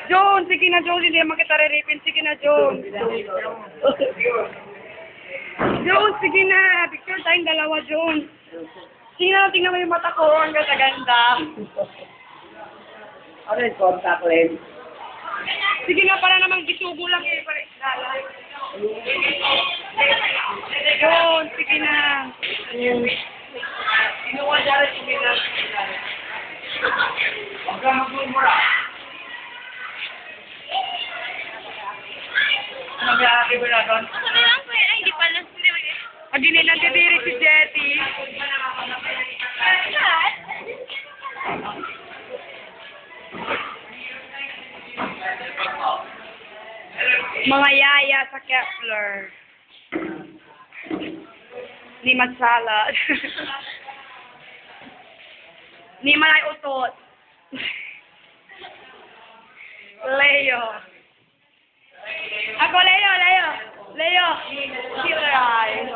John, sige na John, hindi naman kita re-rapin. Sige na John. John, sige na. Picture tayong dalawa, John. Sige na, tingnan mo yung mata ko. Ang ganda-ganda. Ano yung contact lens? Sige na, para namang bisugo lang eh. John, sige na. Sino ka dyan rin sumilas? Huwag ka magmumura. Ano may aking ba na doon? Sabi lang po ay hindi pala. Agi nila titiri si Jetty. Mga yaya sa Kepler. Ni Matsalad. Ni Malay Utot. Leo. Ako Leo, Leo. Leo. Killer eye.